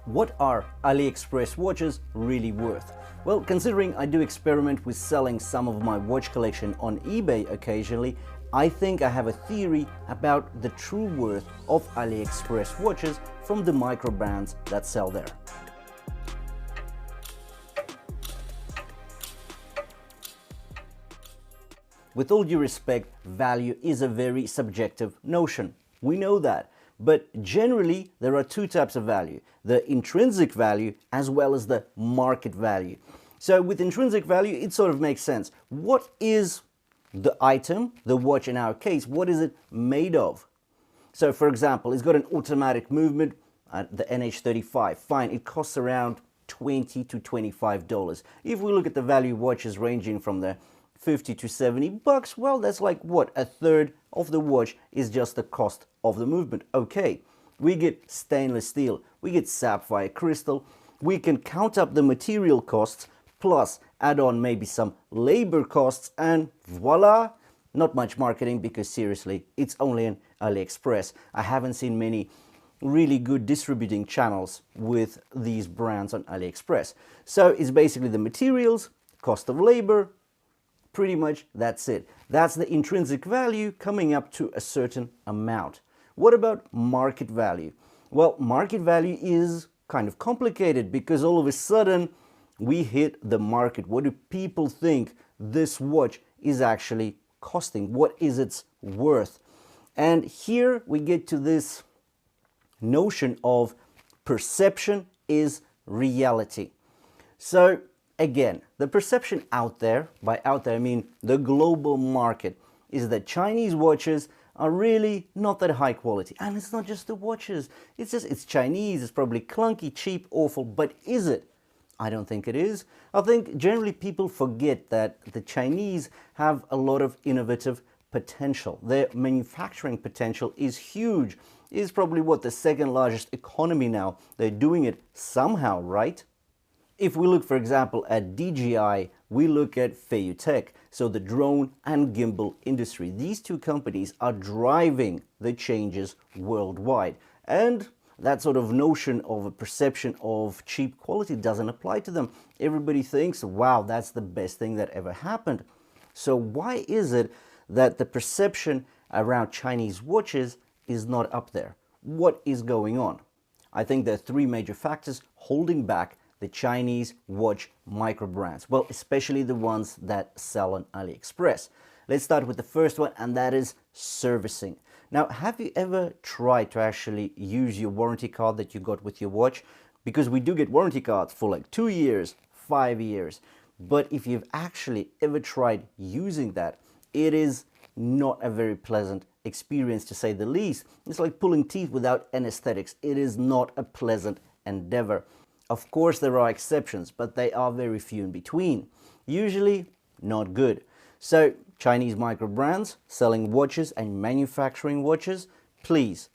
What are AliExpress watches really worth? Well, considering I do experiment with selling some of my watch collection on eBay occasionally, I think I have a theory about the true worth of AliExpress watches from the micro brands that sell there. With all due respect, value is a very subjective notion. We know that. But generally, there are two types of value, the intrinsic value as well as the market value. So with intrinsic value, it sort of makes sense. What is the item, the watch in our case, what is it made of? So for example, it's got an automatic movement, the NH35, fine, it costs around $20 to $25. If we look at the value watches ranging from the $50 to $70, well, that's like what, a third of the watch is just the cost of the movement. Okay, we get stainless steel, we get sapphire crystal, we can count up the material costs plus add on maybe some labor costs, and voila, not much marketing, because seriously, it's only an AliExpress. I haven't seen many really good distributing channels with these brands on AliExpress. So it's basically the materials, cost of labor, pretty much that's it. That's the intrinsic value coming up to a certain amount. What about market value? Well, market value is kind of complicated because all of a sudden we hit the market. What do people think this watch is actually costing? What is its worth? And here we get to this notion of perception is reality. So again, the perception out there, by out there I mean the global market, is that Chinese watches are really not that high quality. And it's not just the watches, it's Chinese, it's probably clunky, cheap, awful, but is it? I don't think it is. I think generally people forget that the Chinese have a lot of innovative potential. Their manufacturing potential is huge. It's probably what, the second largest economy now. They're doing it somehow, right? If we look, for example, at DJI, we look at Feiyutech, so the drone and gimbal industry. These two companies are driving the changes worldwide. And that sort of notion of a perception of cheap quality doesn't apply to them. Everybody thinks, wow, that's the best thing that ever happened. So why is it that the perception around Chinese watches is not up there? What is going on? I think there are three major factors holding back the Chinese watch micro brands, well, especially the ones that sell on AliExpress. Let's start with the first one, and that is servicing. Now, have you ever tried to actually use your warranty card that you got with your watch? Because we do get warranty cards for like 2 years, 5 years. But if you've actually ever tried using that, it is not a very pleasant experience, to say the least. It's like pulling teeth without anesthetics. It is not a pleasant endeavor. Of course, there are exceptions, but they are very few in between. Usually, not good. So, Chinese micro brands selling watches and manufacturing watches, please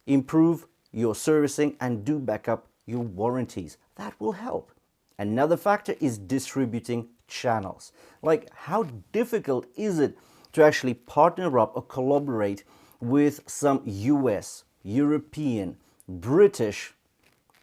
improve your servicing and do back up your warranties. That will help. Another factor is distributing channels. Like, how difficult is it to actually partner up or collaborate with some US, European, British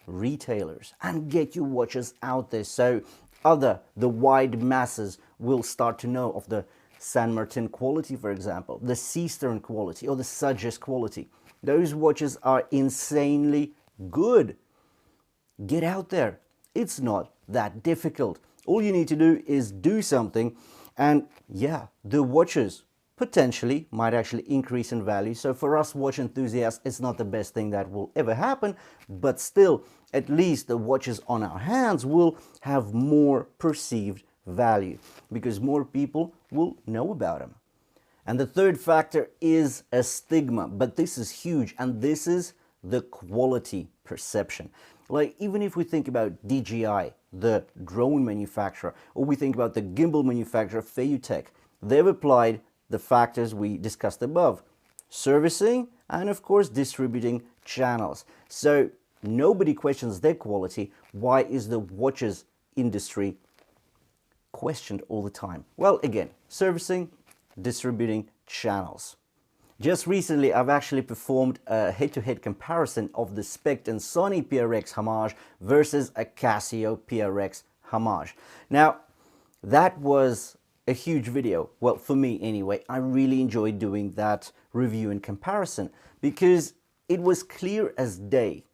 retailers and get your watches out there so the wide masses will start to know of the San Martin quality, for example, the Seastern quality or the Suggest quality. Those watches are insanely good. Get out there. It's not that difficult. All you need to do is do something, and yeah, the watches potentially might actually increase in value. So for us watch enthusiasts, it's not the best thing that will ever happen, but still, at least the watches on our hands will have more perceived value because more people will know about them. And the third factor is a stigma, but this is huge, and this is the quality perception. Like, even if we think about DJI, the drone manufacturer, or we think about the gimbal manufacturer Feiyutech, they've applied the factors we discussed above: servicing and of course distributing channels. So nobody questions their quality. Why is the watches industry questioned all the time? Well, again, servicing, distributing channels. Just recently, I've actually performed a head-to-head comparison of the Spect and Sony PRX Homage versus a Casio PRX Homage. Now, that was a huge video. Well, for me anyway, I really enjoyed doing that review and comparison because it was clear as day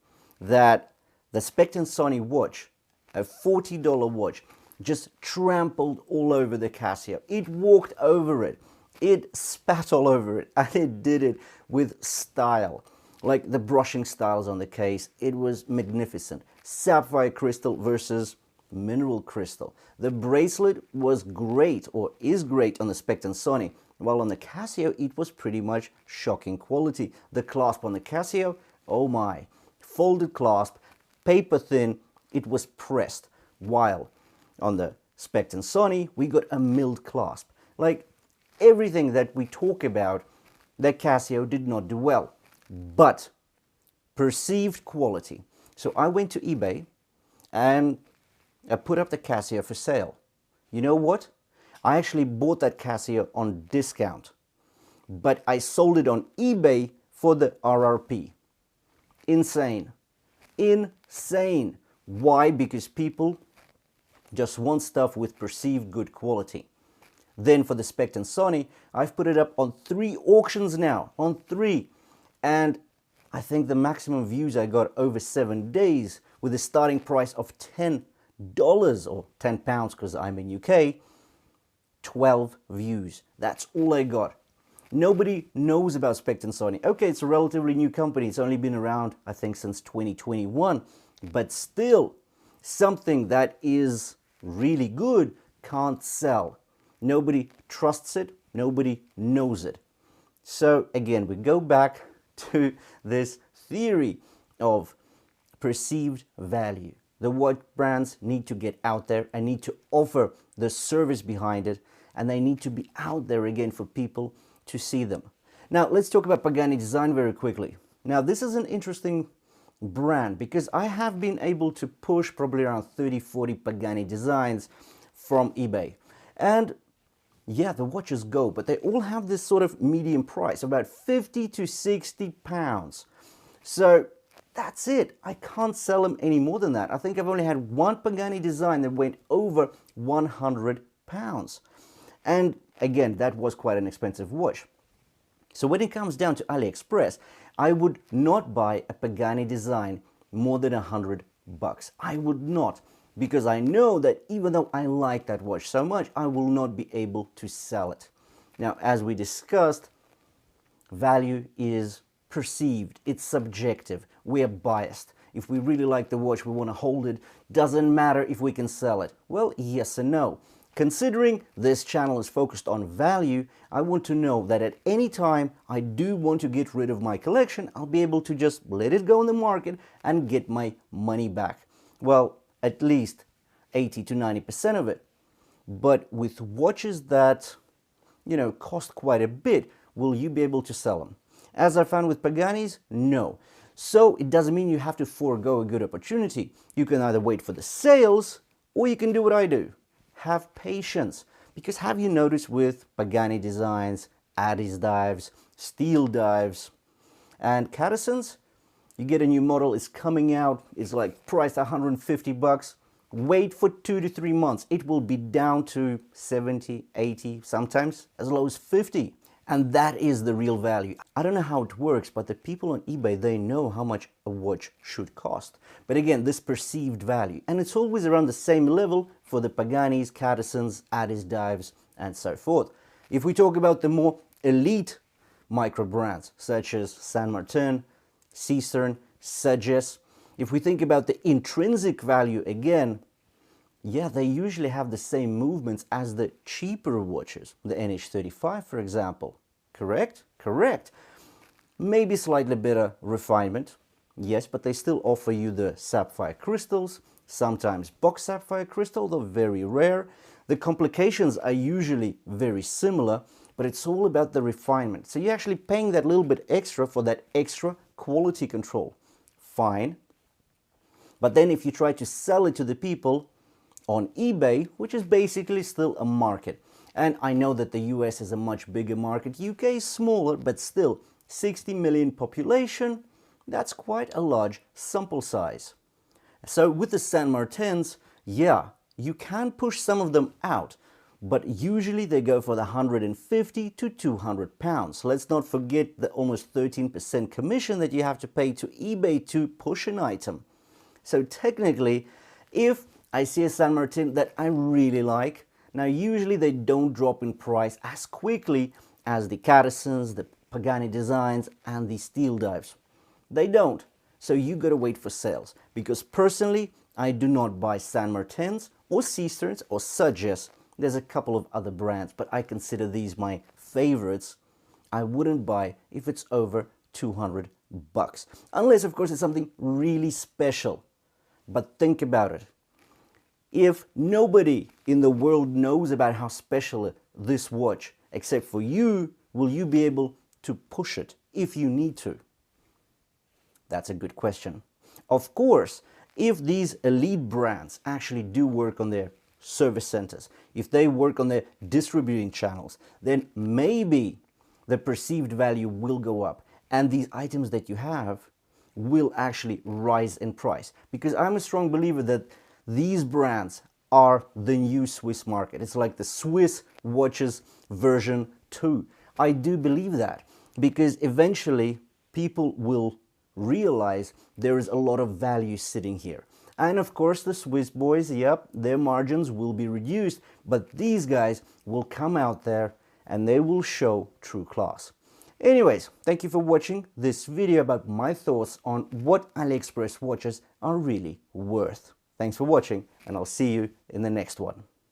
that the Spect and Sony watch, a $40 watch, just trampled all over the Casio. It walked over it. It spat all over it, and it did it with style. Like the brushing styles on the case, it was magnificent. Sapphire crystal versus mineral crystal. The bracelet was great, or is great, on the Spect and Sony, while on the Casio it was pretty much shocking quality. The clasp on the Casio, oh my, folded clasp, paper thin, it was pressed, while on the Spect and Sony we got a milled clasp. Like, everything that we talk about, that Casio did not do well. But perceived quality. So I went to eBay and I put up the Casio for sale. You know what? I actually bought that Casio on discount, but I sold it on eBay for the RRP. Insane. Insane. Why? Because people just want stuff with perceived good quality. Then for the Spect and Sony, I've put it up on 3 auctions now, on 3. And I think the maximum views I got over 7 days with a starting price of $10 or £10 because I'm in UK, 12 views. That's all I got. Nobody knows about Spect and Sony. Okay, it's a relatively new company. It's only been around, I think, since 2021. But still, something that is really good can't sell. Nobody trusts it, nobody knows it. So again, we go back to this theory of perceived value. The watch brands need to get out there and need to offer the service behind it, and they need to be out there again for people to see them. Now, let's talk about Pagani Design very quickly. Now, this is an interesting brand because I have been able to push probably around 30-40 Pagani designs from eBay. And yeah, the watches go, but they all have this sort of medium price, about 50 to 60 pounds. So that's it. I can't sell them any more than that. I think I've only had one Pagani design that went over 100 pounds. And again, that was quite an expensive watch. So when it comes down to AliExpress, I would not buy a Pagani design more than $100. I would not. Because I know that even though I like that watch so much, I will not be able to sell it. Now, as we discussed, value is perceived, it's subjective, we're biased. If we really like the watch, we want to hold it, doesn't matter if we can sell it. Well, yes and no. Considering this channel is focused on value, I want to know that at any time I do want to get rid of my collection, I'll be able to just let it go in the market and get my money back. Well, at least 80 to 90% of it. But with watches that, cost quite a bit, will you be able to sell them? As I found with Paganis, no. So it doesn't mean you have to forego a good opportunity. You can either wait for the sales, or you can do what I do. Have patience. Because have you noticed with Pagani designs, Addis dives, steel dives, and Cadisons, you get a new model, it's coming out, it's like priced $150. Wait for 2 to 3 months. It will be down to 70, 80, sometimes as low as 50. And that is the real value. I don't know how it works, but the people on eBay, they know how much a watch should cost. But again, this perceived value. And it's always around the same level for the Paganis, Cadisons, Addis dives, and so forth. If we talk about the more elite micro brands, such as Saint Martin, Cistern, Sagesse. If we think about the intrinsic value again, yeah, they usually have the same movements as the cheaper watches, the NH35 for example. Correct? Correct. Maybe slightly better refinement, yes, but they still offer you the sapphire crystals, sometimes box sapphire crystal, though very rare. The complications are usually very similar, but it's all about the refinement. So you're actually paying that little bit extra for that extra quality control. Fine. But then if you try to sell it to the people on eBay, which is basically still a market, And I know that the US is a much bigger market. UK is smaller, but still 60 million population, that's quite a large sample size. So with the Saint Martins, yeah, you can push some of them out, but usually they go for the 150 to 200 pounds. Let's not forget the almost 13% commission that you have to pay to eBay to push an item. So technically, if I see a Saint Martin that I really like, now usually they don't drop in price as quickly as the Cadisons, the Pagani designs and the steel dives. They don't. So you gotta wait for sales, because personally I do not buy Saint Martins or Seasterns or Sudges. There's a couple of other brands, but I consider these my favorites. I wouldn't buy if it's over 200 bucks, unless of course it's something really special. But think about it. If nobody in the world knows about how special this watch, except for you, will you be able to push it if you need to? That's a good question. Of course, if these elite brands actually do work on their service centers, if they work on their distributing channels, then maybe the perceived value will go up and these items that you have will actually rise in price. Because I'm a strong believer that these brands are the new Swiss market. It's like the Swiss watches version 2. I do believe that, because eventually people will realize there is a lot of value sitting here. And of course the Swiss boys, yep, their margins will be reduced, but these guys will come out there and they will show true class. Anyways, thank you for watching this video about my thoughts on what AliExpress watches are really worth. Thanks for watching, and I'll see you in the next one.